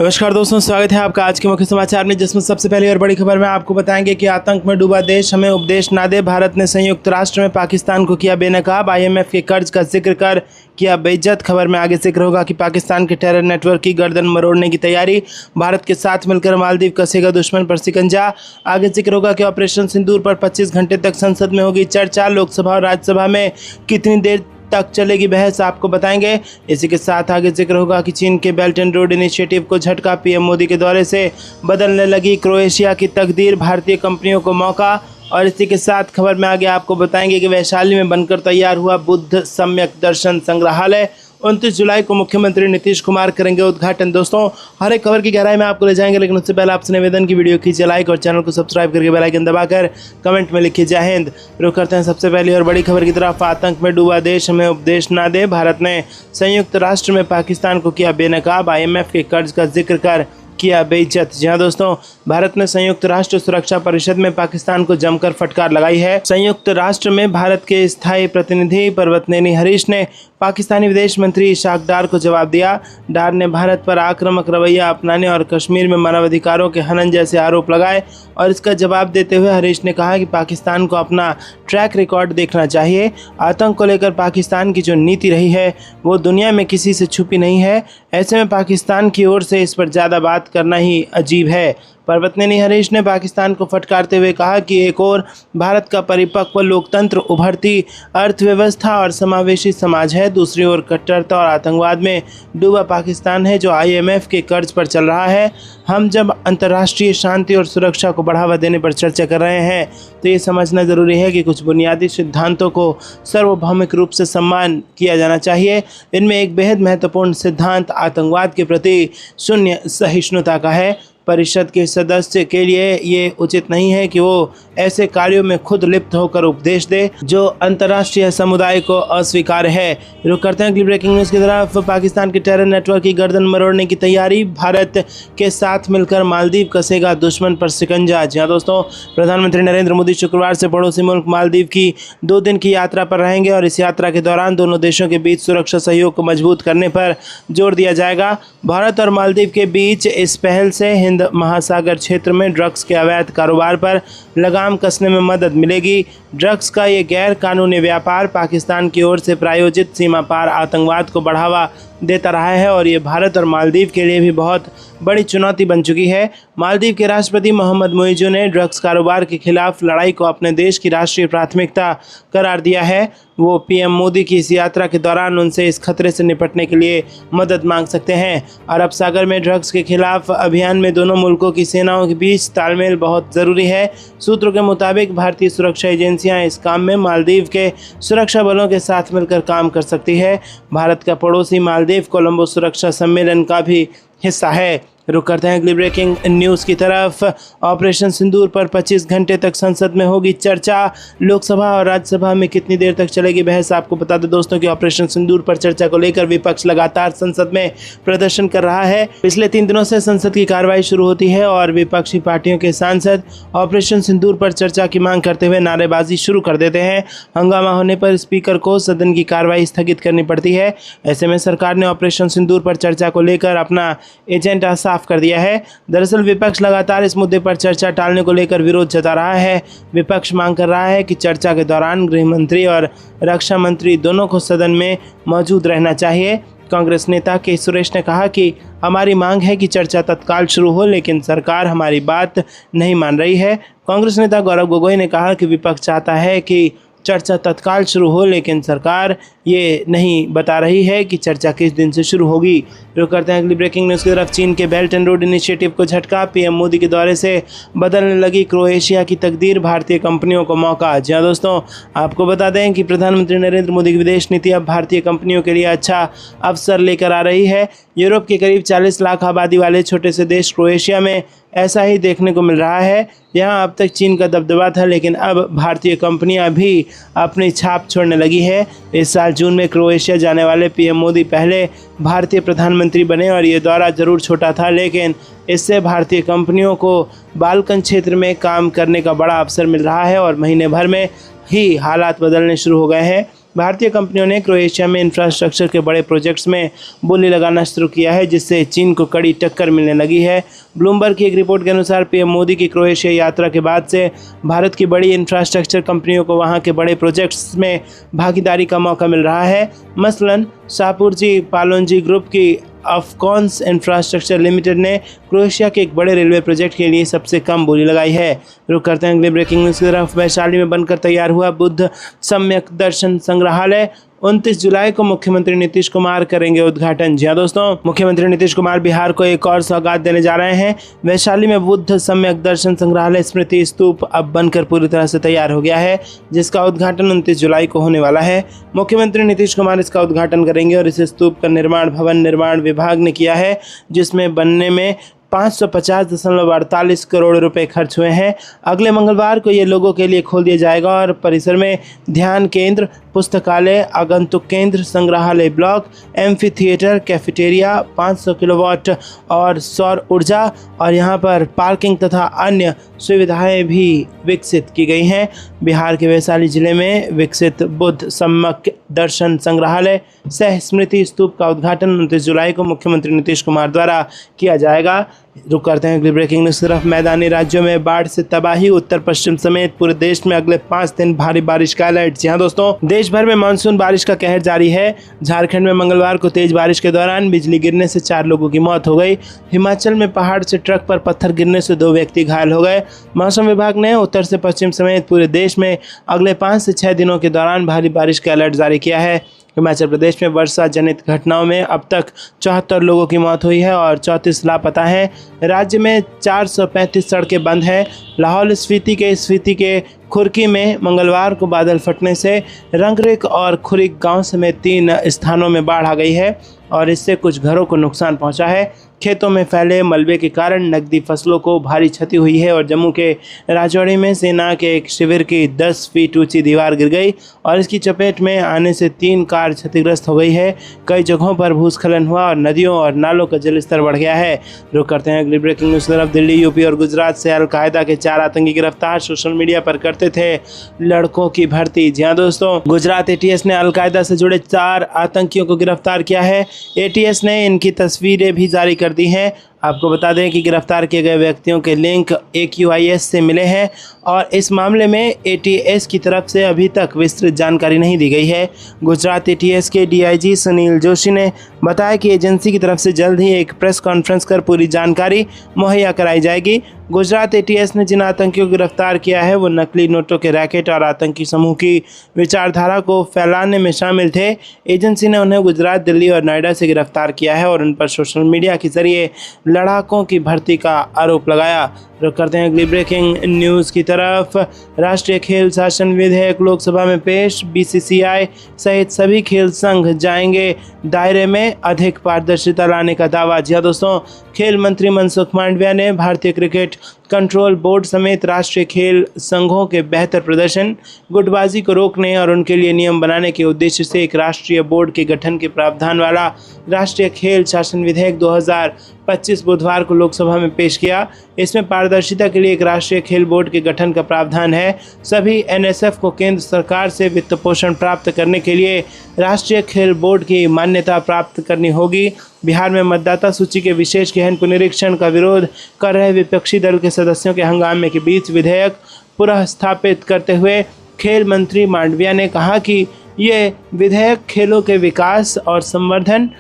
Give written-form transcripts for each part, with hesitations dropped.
नमस्कार दोस्तों, स्वागत है आपका आज के मुख्य समाचार में, जिसमें सबसे पहली और बड़ी खबर में आपको बताएंगे कि आतंक में डूबा देश हमें उपदेश ना दे। भारत ने संयुक्त राष्ट्र में पाकिस्तान को किया बेनकाब। IMF के कर्ज का जिक्र कर किया बेइज्जत। खबर में आगे जिक्र होगा कि पाकिस्तान के टेरर नेटवर्क की गर्दन मरोड़ने की तैयारी। भारत के साथ मिलकर मालदीव कसेगा दुश्मन पर शिकंजा। आगे जिक्र होगा कि ऑपरेशन सिंदूर पर 25 घंटे तक संसद में होगी चर्चा। लोकसभा और राज्यसभा में कितनी देर तक चलेगी बहस, आपको बताएंगे। इसी के साथ आगे जिक्र होगा कि चीन के बेल्ट एंड रोड इनिशिएटिव को झटका। PM मोदी के दौरे से बदलने लगी क्रोएशिया की तकदीर, भारतीय कंपनियों को मौका। और इसी के साथ खबर में आगे आपको बताएंगे कि वैशाली में बनकर तैयार हुआ बुद्ध सम्यक दर्शन संग्रहालय। 29 जुलाई को मुख्यमंत्री नीतीश कुमार करेंगे उद्घाटन। दोस्तों, हर एक खबर की गहराई में आपको ले जाएंगे, लेकिन उससे पहले आपसे निवेदन की वीडियो कीजिए लाइक और चैनल को सब्सक्राइब करके बेल आइकन दबाकर कमेंट में लिखिए जय हिंद। रुक करते हैं सबसे पहली और बड़ी खबर की तरफ। आतंक में डूबा देश हमें उपदेश ना दे। भारत ने संयुक्त राष्ट्र में पाकिस्तान को किया बेनकाब। IMF के कर्ज का जिक्र कर किया बेइज्जत। जी हाँ दोस्तों, भारत ने संयुक्त राष्ट्र सुरक्षा परिषद में पाकिस्तान को जमकर फटकार लगाई है। संयुक्त राष्ट्र में भारत के स्थायी प्रतिनिधि पर्वतनेनी हरीश ने पाकिस्तानी विदेश मंत्री इशाक डार को जवाब दिया। डार ने भारत पर आक्रामक रवैया अपनाने और कश्मीर में मानवाधिकारों के हनन जैसे आरोप लगाए। और इसका जवाब देते हुए हरीश ने कहा कि पाकिस्तान को अपना ट्रैक रिकॉर्ड देखना चाहिए। आतंक को लेकर पाकिस्तान की जो नीति रही है वो दुनिया में किसी से छुपी नहीं है। ऐसे में पाकिस्तान की ओर से इस पर ज़्यादा बात करना ही अजीब है। पर्वतनेनी हरीश ने पाकिस्तान को फटकारते हुए कहा कि एक और भारत का परिपक्व लोकतंत्र, उभरती अर्थव्यवस्था और समावेशी समाज है, दूसरी ओर कट्टरता और आतंकवाद में डूबा पाकिस्तान है जो IMF के कर्ज पर चल रहा है। हम जब अंतर्राष्ट्रीय शांति और सुरक्षा को बढ़ावा देने पर चर्चा कर रहे हैं तो ये समझना ज़रूरी है कि कुछ बुनियादी सिद्धांतों को सार्वभौमिक रूप से सम्मान किया जाना चाहिए। इनमें एक बेहद महत्वपूर्ण सिद्धांत आतंकवाद के प्रति शून्य सहिष्णुता का है। परिषद के सदस्य के लिए ये उचित नहीं है कि वो ऐसे कार्यों में खुद लिप्त होकर उपदेश दे जो अंतर्राष्ट्रीय समुदाय को अस्वीकार है। रुक करते हैं अगली ब्रेकिंग न्यूज़ की तरफ। पाकिस्तान के टेरर नेटवर्क की गर्दन मरोड़ने की तैयारी। भारत के साथ मिलकर मालदीव कसेगा दुश्मन पर शिकंजा। जी हाँ दोस्तों, प्रधानमंत्री नरेंद्र मोदी शुक्रवार से पड़ोसी मुल्क मालदीव की 2 दिन की यात्रा पर रहेंगे और इस यात्रा के दौरान दोनों देशों के बीच सुरक्षा सहयोग को मजबूत करने पर जोर दिया जाएगा। भारत और मालदीव के बीच इस पहल से हिंद महासागर क्षेत्र में ड्रग्स के अवैध कारोबार पर लगाम कसने में मदद मिलेगी। ड्रग्स का ये गैर कानूनी व्यापार पाकिस्तान की ओर से प्रायोजित सीमा पार आतंकवाद को बढ़ावा देता रहा है और ये भारत और मालदीव के लिए भी बहुत बड़ी चुनौती बन चुकी है। मालदीव के राष्ट्रपति मोहम्मद मुइज़ू ने ड्रग्स कारोबार के खिलाफ लड़ाई को अपने देश की राष्ट्रीय प्राथमिकता करार दिया है। वो PM मोदी की इस यात्रा के दौरान उनसे इस खतरे से निपटने के लिए मदद मांग सकते हैं। अरब सागर में ड्रग्स के खिलाफ अभियान में दोनों मुल्कों की सेनाओं के बीच तालमेल बहुत ज़रूरी है। सूत्रों के मुताबिक भारतीय सुरक्षा एजेंसियां इस काम में मालदीव के सुरक्षा बलों के साथ मिलकर काम कर सकती है। भारत का पड़ोसी मालदीव कोलंबो सुरक्षा सम्मेलन का भी हिस्सा है। रुक करते हैं अगली ब्रेकिंग न्यूज़ की तरफ। ऑपरेशन सिंदूर पर 25 घंटे तक संसद में होगी चर्चा। लोकसभा और राज्यसभा में कितनी देर तक चलेगी बहस, आपको बता दें दोस्तों कि ऑपरेशन सिंदूर पर चर्चा को लेकर विपक्ष लगातार संसद में प्रदर्शन कर रहा है। पिछले 3 दिनों से संसद की कार्रवाई शुरू होती है और विपक्षी पार्टियों के सांसद ऑपरेशन सिंदूर पर चर्चा की मांग करते हुए नारेबाजी शुरू कर देते हैं। हंगामा होने पर स्पीकर को सदन की कार्रवाई स्थगित करनी पड़ती है। ऐसे में सरकार ने ऑपरेशन सिंदूर पर चर्चा को लेकर अपना एजेंडा साफ कर दिया है। दरअसल विपक्ष लगातार इस मुद्दे पर चर्चा टालने को लेकर विरोध जता रहा है। विपक्ष मांग कर रहा है कि चर्चा के दौरान गृह मंत्री और रक्षा मंत्री दोनों को सदन में मौजूद रहना चाहिए। कांग्रेस नेता के सुरेश ने कहा कि हमारी मांग है कि चर्चा तत्काल शुरू हो, लेकिन सरकार हमारी बात नहीं मान रही है। कांग्रेस नेता गौरव गोगोई ने कहा कि विपक्ष चाहता है कि चर्चा तत्काल शुरू हो, लेकिन सरकार ये नहीं बता रही है कि चर्चा किस दिन से शुरू होगी। रुक करते हैं अगली ब्रेकिंग न्यूज़ की तरफ। चीन के बेल्ट एंड रोड इनिशिएटिव को झटका। PM मोदी के दौरे से बदलने लगी क्रोएशिया की तकदीर, भारतीय कंपनियों को मौका। जी हाँ दोस्तों, आपको बता दें कि प्रधानमंत्री नरेंद्र मोदी की विदेश नीति अब भारतीय कंपनियों के लिए अच्छा अवसर लेकर आ रही है। यूरोप के करीब 40 लाख आबादी वाले छोटे से देश क्रोएशिया में ऐसा ही देखने को मिल रहा है। यहाँ अब तक चीन का दबदबा था, लेकिन अब भारतीय कंपनियां भी अपनी छाप छोड़ने लगी है। इस साल जून में क्रोएशिया जाने वाले PM मोदी पहले भारतीय प्रधानमंत्री बने और ये दौरा ज़रूर छोटा था, लेकिन इससे भारतीय कंपनियों को बाल्कन क्षेत्र में काम करने का बड़ा अवसर मिल रहा है और महीने भर में ही हालात बदलने शुरू हो गए हैं। भारतीय कंपनियों ने क्रोएशिया में इंफ्रास्ट्रक्चर के बड़े प्रोजेक्ट्स में बोली लगाना शुरू किया है, जिससे चीन को कड़ी टक्कर मिलने लगी है। ब्लूमबर्ग की एक रिपोर्ट के अनुसार पीएम मोदी की क्रोएशिया यात्रा के बाद से भारत की बड़ी इंफ्रास्ट्रक्चर कंपनियों को वहां के बड़े प्रोजेक्ट्स में भागीदारी का मौका मिल रहा है। मसलन शाहपुरजी पालोनजी ग्रुप की अफकॉन्स इंफ्रास्ट्रक्चर लिमिटेड ने क्रोएशिया के एक बड़े रेलवे प्रोजेक्ट के लिए सबसे कम बोली लगाई है। रुक करते हैं अगले ब्रेकिंग न्यूज़ की तरफ। वैशाली में बनकर तैयार हुआ बुद्ध सम्यक दर्शन संग्रहालय 29 जुलाई को मुख्यमंत्री नीतीश कुमार करेंगे उद्घाटन। जी हाँ दोस्तों, मुख्यमंत्री नीतीश कुमार बिहार को एक और सौगात देने जा रहे हैं। वैशाली में बुद्ध सम्यक दर्शन संग्रहालय स्मृति स्तूप अब बनकर पूरी तरह से तैयार हो गया है, जिसका उद्घाटन 29 जुलाई को होने वाला है। मुख्यमंत्री नीतीश कुमार इसका उद्घाटन करेंगे और इस स्तूप का निर्माण भवन निर्माण विभाग ने किया है, जिसमें बनने में 550.48 करोड़ रुपए खर्च हुए हैं। अगले मंगलवार को ये लोगों के लिए खोल दिया जाएगा और परिसर में ध्यान केंद्र, पुस्तकालय, आगंतुक केंद्र, संग्रहालय block, amphi theatre, cafeteria, 500 kilowatt और सौर ऊर्जा और यहाँ पर पार्किंग तथा अन्य सुविधाएं भी विकसित की गई हैं। बिहार के वैशाली जिले में विकसित बुद्ध सम्यक दर्शन संग्रहालय सह स्मृति स्तूप का उद्घाटन 29 जुलाई को मुख्यमंत्री नीतीश कुमार द्वारा किया जाएगा। रुक करते हैं अगली ब्रेकिंग न्यूज़ की तरफ। मैदानी राज्यों में बाढ़ से तबाही, उत्तर पश्चिम समेत पूरे देश में अगले 5 दिन भारी बारिश का अलर्ट। जी हाँ दोस्तों, देश भर में मानसून बारिश का कहर जारी है। झारखंड में मंगलवार को तेज बारिश के दौरान बिजली गिरने से 4 लोगों की मौत हो गई। हिमाचल में पहाड़ से ट्रक पर पत्थर गिरने से 2 व्यक्ति घायल हो गए। मौसम विभाग ने उत्तर से पश्चिम समेत पूरे देश में अगले 5 से 6 दिनों के दौरान भारी बारिश का अलर्ट जारी किया है। हिमाचल प्रदेश में वर्षा जनित घटनाओं में अब तक 74 लोगों की मौत हुई है और 34 लापता हैं। राज्य में 435 सड़कें बंद हैं। लाहौल स्पीति के खुरकी में मंगलवार को बादल फटने से रंगरेक और खुरिक गांव समेत 3 स्थानों में बाढ़ आ गई है और इससे कुछ घरों को नुकसान पहुंचा है। खेतों में फैले मलबे के कारण नकदी फसलों को भारी क्षति हुई है और जम्मू के राजौरी में सेना के एक शिविर की 10 फीट ऊंची दीवार गिर गई और इसकी चपेट में आने से 3 कार क्षतिग्रस्त हो गई है। कई जगहों पर भूस्खलन हुआ और नदियों और नालों का जलस्तर बढ़ गया है। रुक करते हैं अगली ब्रेकिंग न्यूज़ की तरफ। दिल्ली, यूपी और गुजरात से अलकायदा के 4 आतंकी गिरफ्तार, सोशल मीडिया पर करते थे लड़कों की भर्ती। जी हाँ दोस्तों, गुजरात एटीएस ने अलकायदा से जुड़े 4 आतंकियों को गिरफ्तार किया है। एटीएस ने इनकी तस्वीरें भी जारी कर दी हैं। आपको बता दें कि गिरफ्तार किए गए व्यक्तियों के लिंक AQIS से मिले हैं और इस मामले में ATS की तरफ से अभी तक विस्तृत जानकारी नहीं दी गई है। गुजरात ATS के DIG सुनील जोशी ने बताया कि एजेंसी की तरफ से जल्द ही एक प्रेस कॉन्फ्रेंस कर पूरी जानकारी मुहैया कराई जाएगी। गुजरात ATS ने जिन आतंकियों को गिरफ्तार किया है वो नकली नोटों के रैकेट और आतंकी समूह की विचारधारा को फैलाने में शामिल थे। एजेंसी ने उन्हें गुजरात, दिल्ली और नोएडा से गिरफ्तार किया है और उन पर सोशल मीडिया के जरिए लड़ाकों की भर्ती का आरोप लगाया। रुक करते हैं अगली ब्रेकिंग न्यूज़ की तरफ। राष्ट्रीय खेल शासन विधेयक लोकसभा में पेश, BCCI सहित सभी खेल संघ जाएंगे दायरे में, अधिक पारदर्शिता लाने का दावा। जी हाँ दोस्तों, खेल मंत्री मनसुख मांडविया ने भारतीय क्रिकेट कंट्रोल बोर्ड समेत राष्ट्रीय खेल संघों के बेहतर प्रदर्शन, गुटबाजी को रोकने और उनके लिए नियम बनाने के उद्देश्य से एक राष्ट्रीय बोर्ड के गठन के प्रावधान वाला राष्ट्रीय खेल शासन विधेयक 2025 बुधवार को लोकसभा में पेश किया। इसमें पारदर्शिता के लिए एक राष्ट्रीय खेल बोर्ड के गठन का प्रावधान है। सभी NSF को केंद्र सरकार से वित्त पोषण प्राप्त करने के लिए राष्ट्रीय खेल बोर्ड की मान्यता प्राप्त करनी होगी। बिहार में मतदाता सूची के विशेष गहन पुनरीक्षण का विरोध कर रहे विपक्षी दल के सदस्यों के हंगामे के बीच विधेयक पुनः स्थापित करते हुए खेल मंत्री मांडविया ने कहा कि ये विधेयक खेलों के विकास और संवर्धन,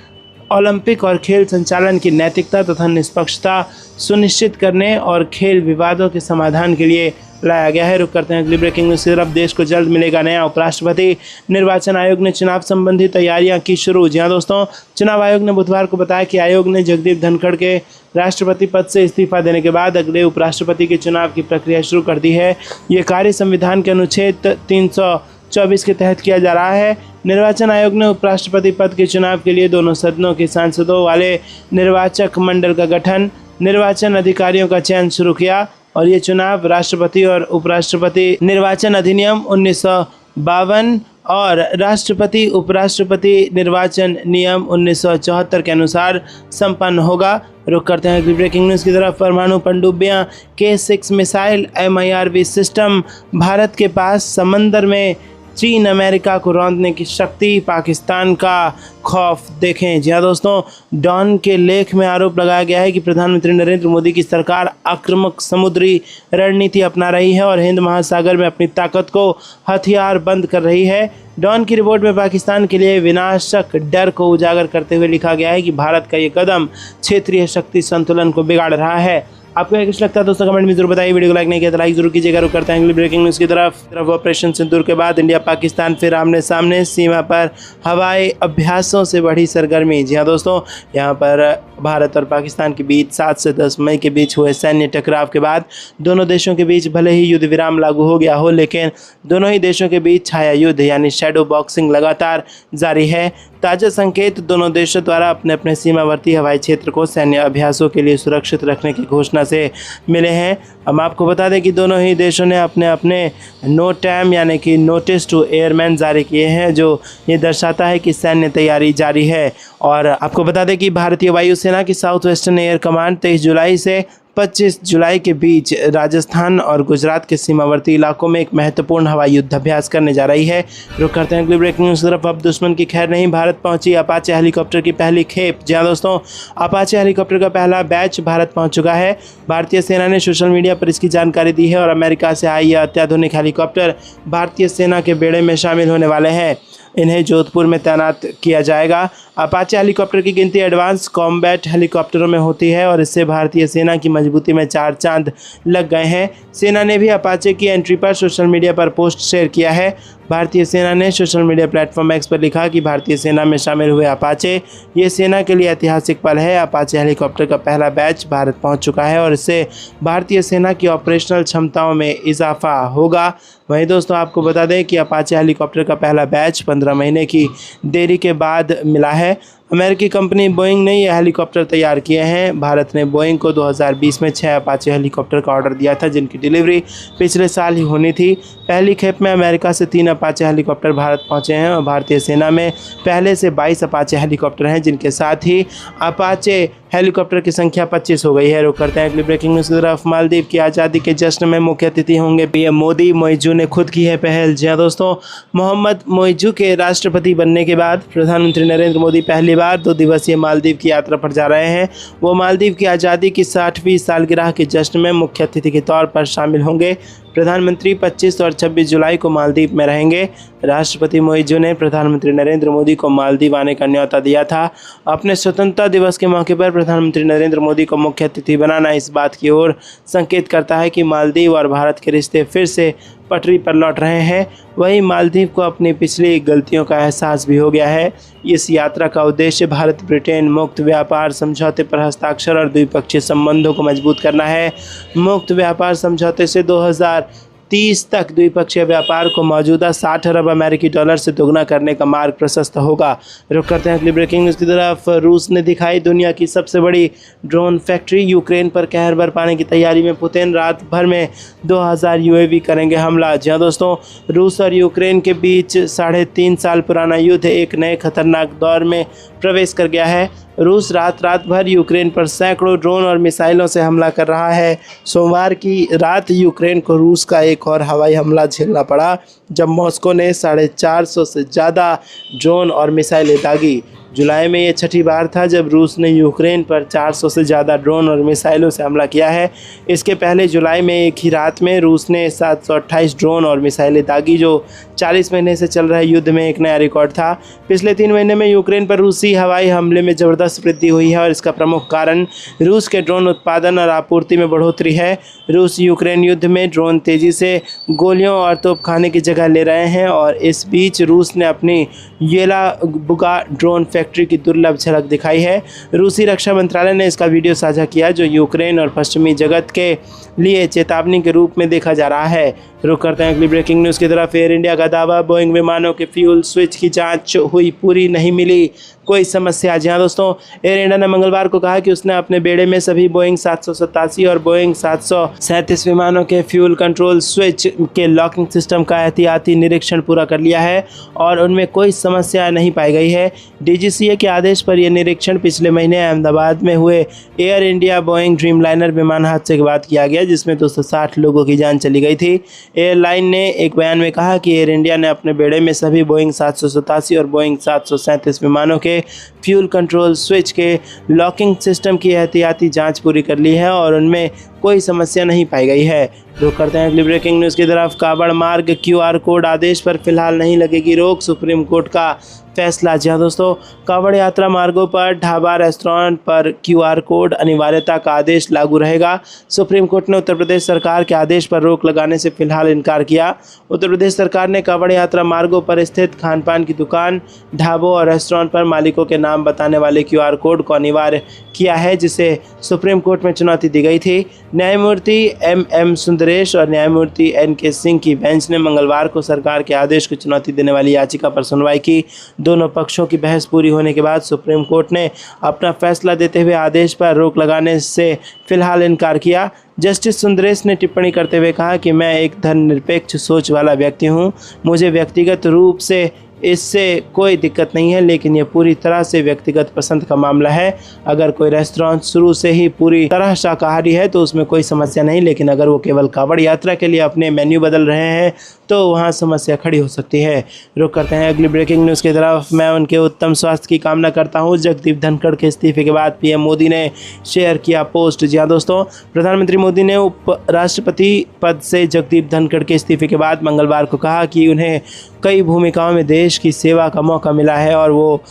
ओलंपिक और खेल संचालन की नैतिकता तथा निष्पक्षता सुनिश्चित करने और खेल विवादों के समाधान के लिए लाया गया है। रुक करते हैं अगली ब्रेकिंग न्यूज़ की तरफ। देश को जल्द मिलेगा नया उपराष्ट्रपति, निर्वाचन आयोग ने चुनाव संबंधी तैयारियां की शुरू। जी हाँ दोस्तों, चुनाव आयोग ने बुधवार को बताया कि आयोग ने जगदीप धनखड़ के राष्ट्रपति पद से इस्तीफा देने के बाद अगले उपराष्ट्रपति के चुनाव की प्रक्रिया शुरू कर दी है। ये कार्य संविधान के अनुच्छेद 324 के तहत किया जा रहा है। निर्वाचन आयोग ने उपराष्ट्रपति पद के चुनाव के लिए दोनों सदनों के सांसदों वाले निर्वाचक मंडल का गठन, निर्वाचन अधिकारियों का चयन शुरू किया और ये चुनाव राष्ट्रपति और उपराष्ट्रपति निर्वाचन अधिनियम 1952 और राष्ट्रपति उपराष्ट्रपति निर्वाचन नियम 1974 के अनुसार संपन्न होगा। रुक करते हैं अगली ब्रेकिंग न्यूज़ की तरफ। परमाणु पनडुब्बियां K6 missile MIRV system Bharat के पास समंदर में चीन अमेरिका को रौंदने की शक्ति, पाकिस्तान का खौफ। देखें जी हाँ दोस्तों, डॉन के लेख में आरोप लगाया गया है कि प्रधानमंत्री नरेंद्र मोदी की सरकार आक्रामक समुद्री रणनीति अपना रही है और हिंद महासागर में अपनी ताकत को हथियार बंद कर रही है। डॉन की रिपोर्ट में पाकिस्तान के लिए विनाशक डर को उजागर करते हुए लिखा गया है कि भारत का ये कदम क्षेत्रीय शक्ति संतुलन को बिगाड़ रहा है। आपको क्या कुछ लगता है दोस्तों, कमेंट में जरूर बताइए। वीडियो को लाइक नहीं किया तो लाइक जरूर कीजिएगा। रुक करते हैं अगली ब्रेकिंग न्यूज़ की तरफ। ऑपरेशन सिंदूर के बाद इंडिया पाकिस्तान फिर आमने सामने, सीमा पर हवाई अभ्यासों से बढ़ी सरगर्मी। जी हाँ दोस्तों, यहाँ पर भारत और पाकिस्तान के बीच 7 से 10 मई के बीच हुए सैन्य टकराव के बाद दोनों देशों के बीच भले ही युद्ध विराम लागू हो गया हो, लेकिन दोनों ही देशों के बीच छाया युद्ध यानी शैडो बॉक्सिंग लगातार जारी है। ताज़ा संकेत दोनों देशों द्वारा अपने अपने सीमावर्ती हवाई क्षेत्र को सैन्य अभ्यासों के लिए सुरक्षित रखने की घोषणा से मिले हैं। हम आपको बता दें कि दोनों ही देशों ने अपने अपने नोटैम यानी कि नोटिस टू एयरमैन जारी किए हैं, जो ये दर्शाता है कि सैन्य तैयारी जारी है। और आपको बता दें कि भारतीय वायुसेना की साउथ वेस्टर्न एयर कमांड 23 जुलाई से 25 जुलाई के बीच राजस्थान और गुजरात के सीमावर्ती इलाकों में एक महत्वपूर्ण हवाई युद्धाभ्यास करने जा रही है। रुक करते हैं अगली ब्रेकिंग न्यूज़ की तरफ। अब दुश्मन की खैर नहीं, भारत पहुंची अपाचे हेलीकॉप्टर की पहली खेप। जी हाँ दोस्तों, अपाचे हेलीकॉप्टर का पहला बैच भारत पहुंच चुका है। भारतीय सेना ने सोशल मीडिया पर इसकी जानकारी दी है और अमेरिका से आई यह अत्याधुनिक हेलीकॉप्टर भारतीय सेना के बेड़े में शामिल होने वाले हैं। इन्हें जोधपुर में तैनात किया जाएगा। अपाचे हेलीकॉप्टर की गिनती एडवांस कॉम्बैट हेलीकॉप्टरों में होती है और इससे भारतीय सेना की मजबूती में 4 चांद लग गए हैं। सेना ने भी अपाचे की एंट्री पर सोशल मीडिया पर पोस्ट शेयर किया है। भारतीय सेना ने सोशल मीडिया प्लेटफॉर्म एक्स पर लिखा कि भारतीय सेना में शामिल हुए अपाचे ये सेना के लिए ऐतिहासिक पल है। अपाचे हेलीकॉप्टर का पहला बैच भारत पहुंच चुका है और इससे भारतीय सेना की ऑपरेशनल क्षमताओं में इजाफा होगा। वहीं दोस्तों, आपको बता दें कि अपाचे हेलीकॉप्टर का पहला बैच 15 महीने की देरी के बाद मिला है। अमेरिकी कंपनी बोइंग ने यह हेलीकॉप्टर तैयार किए हैं। भारत ने बोइंग को 2020 में 6 अपाचे हेलीकॉप्टर का ऑर्डर दिया था, जिनकी डिलीवरी पिछले साल ही होनी थी। पहली खेप में अमेरिका से 3 अपाचे हेलीकॉप्टर भारत पहुंचे हैं और भारतीय सेना में पहले से 22 अपाचे हेलीकॉप्टर हैं, जिनके साथ ही अपाचे हेलीकॉप्टर की संख्या 25 हो गई है। रुक करते हैं अगली ब्रेकिंग न्यूज़ की तरफ। मालदीव की आज़ादी के जश्न में मुख्य अतिथि होंगे पीएम मोदी। मोइजू ने खुद की है पहल। जी हाँ दोस्तों, मोहम्मद मोइजू के राष्ट्रपति बनने के बाद प्रधानमंत्री नरेंद्र मोदी पहली बार 2 दिवसीय मालदीव की यात्रा पर जा रहे हैं। वो मालदीव की आज़ादी की 60वीं सालगिरह के जश्न में मुख्य अतिथि के तौर पर शामिल होंगे। प्रधानमंत्री 25 और 26 जुलाई को मालदीव में रहेंगे। राष्ट्रपति मोइजू ने प्रधानमंत्री नरेंद्र मोदी को मालदीव आने का न्योता दिया था। अपने स्वतंत्रता दिवस के मौके पर प्रधानमंत्री नरेंद्र मोदी को मुख्य अतिथि बनाना इस बात की ओर संकेत करता है कि मालदीव और भारत के रिश्ते फिर से पटरी पर लौट रहे हैं। वहीं मालदीव को अपनी पिछली गलतियों का एहसास भी हो गया है। इस यात्रा का उद्देश्य भारत ब्रिटेन मुक्त व्यापार समझौते पर हस्ताक्षर और द्विपक्षीय संबंधों को मजबूत करना है। मुक्त व्यापार समझौते से 2030 तक द्विपक्षीय व्यापार को मौजूदा 60 अरब अमेरिकी डॉलर से दोगुना करने का मार्ग प्रशस्त होगा। रुक करते हैं अगली ब्रेकिंग न्यूज़ की तरफ। रूस ने दिखाई दुनिया की सबसे बड़ी ड्रोन फैक्ट्री। यूक्रेन पर कहर बरपाने की तैयारी में पुतिन रात भर में 2000 यूएवी करेंगे हमला। जी हाँ दोस्तों, रूस और यूक्रेन के बीच 3.5 साल पुराना युद्ध एक नए खतरनाक दौर में प्रवेश कर गया है। रूस रात भर यूक्रेन पर सैकड़ों ड्रोन और मिसाइलों से हमला कर रहा है। सोमवार की रात यूक्रेन को रूस का एक और हवाई हमला झेलना पड़ा, जब मॉस्को ने 450 से ज़्यादा ड्रोन और मिसाइलें दागी। जुलाई में ये 6ठी बार था जब रूस ने यूक्रेन पर 400 से ज़्यादा ड्रोन और मिसाइलों से हमला किया है। इसके पहले जुलाई में एक ही रात में रूस ने 728 ड्रोन और मिसाइलें दागी, जो 40 महीने से चल रहे युद्ध में एक नया रिकॉर्ड था। पिछले 3 महीने में यूक्रेन पर रूसी हवाई हमले में ज़बरदस्त वृद्धि हुई है और इसका प्रमुख कारण रूस के ड्रोन उत्पादन और आपूर्ति में बढ़ोतरी है। रूस यूक्रेन युद्ध में ड्रोन तेज़ी से गोलियों और तोपखाने की जगह ले रहे हैं और इस बीच रूस ने अपनी येलाबुगा ड्रोन फैक्ट्री की दुर्लभ झलक दिखाई है। रूसी रक्षा मंत्रालय ने इसका वीडियो साझा किया, जो यूक्रेन और पश्चिमी जगत के लिए चेतावनी के रूप में देखा जा रहा है। रुक करते हैं अगली ब्रेकिंग न्यूज़ की तरफ। एयर इंडिया का दावा, बोइंग विमानों के फ्यूल स्विच की जांच हुई, पूरी नहीं मिली। कोई समस्या। जी हाँ दोस्तों, एयर इंडिया ने मंगलवार को कहा कि उसने अपने बेड़े में सभी बोइंग 787 और बोइंग 737 विमानों के फ्यूल कंट्रोल स्विच के लॉकिंग सिस्टम का एहतियाती निरीक्षण पूरा कर लिया है और उनमें कोई समस्या नहीं पाई गई है। डीजीसीए के आदेश पर यह निरीक्षण पिछले महीने अहमदाबाद में हुए एयर इंडिया बोइंग ड्रीमलाइनर विमान हादसे के बाद किया गया, जिसमें 260 लोगों की जान चली गई थी। एयरलाइन ने एक बयान में कहा कि एयर इंडिया ने अपने बेड़े में सभी बोइंग 787 और बोइंग 737 विमानों के फ्यूल कंट्रोल स्विच के लॉकिंग सिस्टम की एहतियाती जांच पूरी कर ली है और उनमें कोई समस्या नहीं पाई गई है। रुक करते हैं अगली ब्रेकिंग न्यूज़ की तरफ। कावड़ मार्ग QR कोड आदेश पर फिलहाल नहीं लगेगी रोक, सुप्रीम कोर्ट का फैसला। जी हाँ दोस्तों, कावड़ यात्रा मार्गों पर ढाबा रेस्टोरेंट पर QR कोड अनिवार्यता का आदेश लागू रहेगा। सुप्रीम कोर्ट ने उत्तर प्रदेश सरकार के आदेश पर रोक लगाने से फिलहाल इनकार किया। उत्तर प्रदेश सरकार ने कावड़ यात्रा मार्गों पर स्थित खान पान की दुकान, ढाबों और रेस्टोरेंट पर मालिकों के नाम बताने वाले QR कोड को अनिवार्य किया है, जिसे सुप्रीम कोर्ट में चुनौती दी गई थी। न्यायमूर्ति MM सुंदरेश और न्यायमूर्ति NK सिंह की बेंच ने मंगलवार को सरकार के आदेश को चुनौती देने वाली याचिका पर सुनवाई की। दोनों पक्षों की बहस पूरी होने के बाद सुप्रीम कोर्ट ने अपना फैसला देते हुए आदेश पर रोक लगाने से फिलहाल इनकार किया। जस्टिस सुंदरेश ने टिप्पणी करते हुए कहा कि मैं एक धर्मनिरपेक्ष सोच वाला व्यक्ति हूं, मुझे व्यक्तिगत रूप से इससे कोई दिक्कत नहीं है, लेकिन यह पूरी तरह से व्यक्तिगत पसंद का मामला है। अगर कोई रेस्टोरेंट शुरू से ही पूरी तरह शाकाहारी है तो उसमें कोई समस्या नहीं, लेकिन अगर वो केवल कावड़ यात्रा के लिए अपने मेन्यू बदल रहे हैं तो वहाँ समस्या खड़ी हो सकती है। रुक करते हैं अगली ब्रेकिंग न्यूज़ की तरफ। मैं उनके उत्तम स्वास्थ्य की कामना करता हूँ। जगदीप धनखड़ के इस्तीफे के बाद PM मोदी ने शेयर किया पोस्ट। जी हाँ दोस्तों, प्रधानमंत्री मोदी ने उपराष्ट्रपति पद से जगदीप धनखड़ के इस्तीफे के बाद मंगलवार को कहा कि उन्हें कई भूमिकाओं में देश की सेवा का मौका मिला है और वो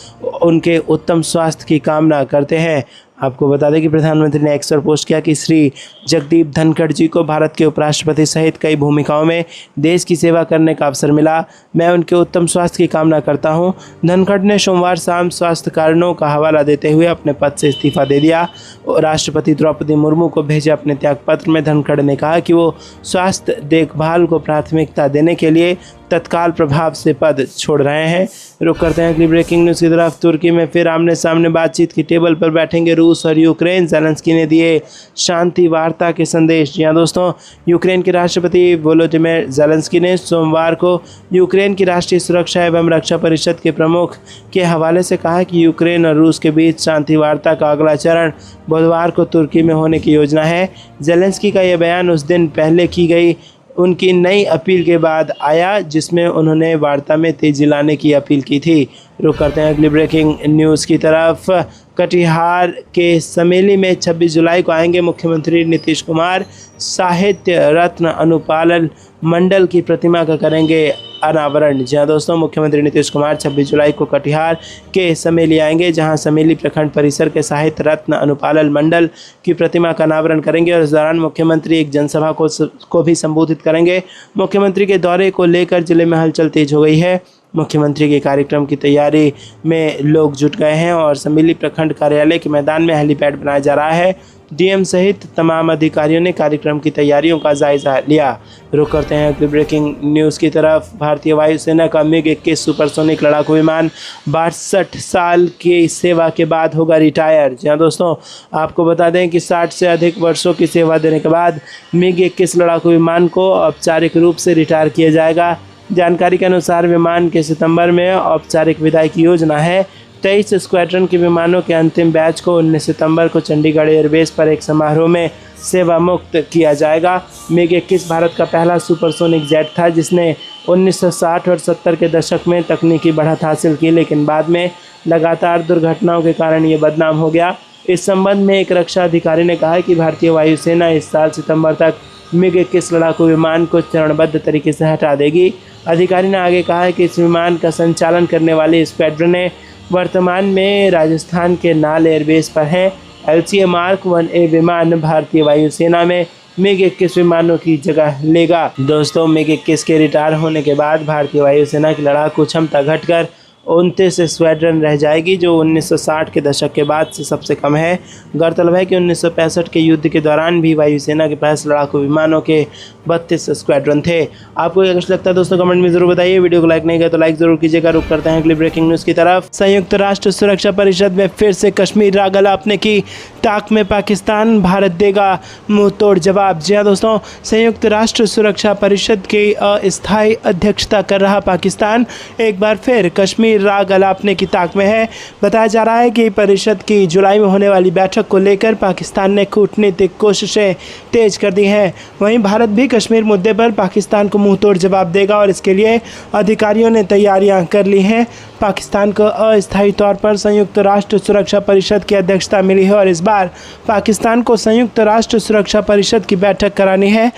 उनके उत्तम स्वास्थ्य की कामना करते हैं। आपको बता दें कि प्रधानमंत्री ने एक्स पर पोस्ट किया कि श्री जगदीप धनखड़ जी को भारत के उपराष्ट्रपति सहित कई भूमिकाओं में देश की सेवा करने का अवसर मिला। मैं उनके उत्तम स्वास्थ्य की कामना करता हूं। धनखड़ ने सोमवार शाम स्वास्थ्य कारणों का हवाला देते हुए अपने पद से इस्तीफा दे दिया। राष्ट्रपति द्रौपदी मुर्मू को भेजे अपने त्यागपत्र में धनखड़ ने कहा कि वो स्वास्थ्य देखभाल को प्राथमिकता देने के लिए तत्काल प्रभाव से पद छोड़ रहे हैं। रुक करते हैं अगली ब्रेकिंग न्यूज़ की तरफ। तुर्की में फिर आमने सामने बातचीत की टेबल पर बैठेंगे रूस और यूक्रेन, ज़ेलेंस्की ने दिए शांति वार्ता के संदेश। जी हाँ दोस्तों, यूक्रेन के राष्ट्रपति वोलोदिमीर ज़ेलेंस्की ने सोमवार को यूक्रेन की राष्ट्रीय सुरक्षा एवं रक्षा परिषद के प्रमुख के हवाले से कहा कि यूक्रेन और रूस के बीच शांति वार्ता का अगला चरण बुधवार को तुर्की में होने की योजना है। ज़ेलेंस्की का यह बयान उस दिन पहले की गई उनकी नई अपील के बाद आया जिसमें उन्होंने वार्ता में तेजी लाने की अपील की थी। रुक करते हैं अगली ब्रेकिंग न्यूज़ की तरफ। कटिहार के समेली में 26 जुलाई को आएंगे मुख्यमंत्री नीतीश कुमार। साहित्य रत्न अनुपालन मंडल की प्रतिमा का करेंगे अनावरण। जी हाँ दोस्तों, मुख्यमंत्री नीतीश कुमार 26 जुलाई को कटिहार के समेली आएंगे, जहां समेली प्रखंड परिसर के साहित्य रत्न अनुपालन मंडल की प्रतिमा का अनावरण करेंगे और इस दौरान मुख्यमंत्री एक जनसभा को भी संबोधित करेंगे। मुख्यमंत्री के दौरे को लेकर जिले में हलचल तेज हो गई है। मुख्यमंत्री के कार्यक्रम की तैयारी में लोग जुट गए हैं और समेली प्रखंड कार्यालय के मैदान में हेलीपैड बनाया जा रहा है। DM सहित तमाम अधिकारियों ने कार्यक्रम की तैयारियों का जायजा लिया। रुक करते हैं अगली ब्रेकिंग न्यूज़ की तरफ। भारतीय वायुसेना का MiG-21 सुपरसोनिक लड़ाकू विमान 62 साल की सेवा के बाद होगा रिटायर। जी हाँ दोस्तों, आपको बता दें कि 60 से अधिक वर्षों की सेवा देने के बाद MiG-21 लड़ाकू विमान को औपचारिक रूप से रिटायर किया जाएगा। जानकारी के अनुसार विमान के सितंबर में औपचारिक विदाई की योजना है। 23 स्क्वाड्रन के विमानों के अंतिम बैच को 19 सितंबर को चंडीगढ़ एयरबेस पर एक समारोह में सेवा मुक्त किया जाएगा। MiG-21 भारत का पहला सुपरसोनिक जेट था जिसने 1960 और 70 के दशक में तकनीकी बढ़त हासिल की, लेकिन बाद में लगातार दुर्घटनाओं के कारण ये बदनाम हो गया। इस संबंध में एक रक्षा अधिकारी ने कहा कि भारतीय वायुसेना इस साल सितंबर तक MiG-21 लड़ाकू विमान को चरणबद्ध तरीके से हटा देगी। अधिकारी ने आगे कहा कि इस विमान का संचालन करने वाली स्क्वाड्रनें वर्तमान में राजस्थान के नाल एयरबेस पर हैं। LCA Mark 1A विमान भारतीय वायुसेना में MiG-21 विमानों की जगह लेगा। दोस्तों, MiG-21 के रिटायर होने के बाद भारतीय वायुसेना की लड़ाकू क्षमता घटकर 29 स्क्वाड्रन रह जाएगी, जो 1960 के दशक के बाद से सबसे कम है। गौरतलब है कि 1965 के युद्ध के दौरान भी वायुसेना के पास लड़ाकू विमानों के 32 स्क्वाड्रन थे। आपको क्या कुछ लगता है दोस्तों, कमेंट में जरूर बताइए। वीडियो को लाइक नहीं किया तो लाइक जरूर कीजिएगा। रुक करते हैं अगली ब्रेकिंग न्यूज़ की तरफ। संयुक्त राष्ट्र सुरक्षा परिषद में फिर से कश्मीर राग अलापने की ताक में पाकिस्तान, भारत देगा मुंह तोड़ जवाब। जी हाँ दोस्तों, संयुक्त राष्ट्र सुरक्षा परिषद की अस्थायी अध्यक्षता कर रहा पाकिस्तान एक बार फिर कश्मीर राग अलापने की ताक में है। बताया जा रहा है कि परिषद की जुलाई में होने वाली बैठक को लेकर पाकिस्तान ने कूटनीतिक कोशिशें तेज कर दी हैं। वहीं भारत भी कश्मीर मुद्दे पर पाकिस्तान को मुंह तोड़ जवाब देगा और इसके लिए अधिकारियों ने तैयारियां कर ली हैं। पाकिस्तान को अस्थायी तौर पर संयुक्त राष्ट्र सुरक्षा परिषद की अध्यक्षता मिली है और इस बार पाकिस्तान को संयुक्त राष्ट्र सुरक्षा परिषद की बैठक करानी है।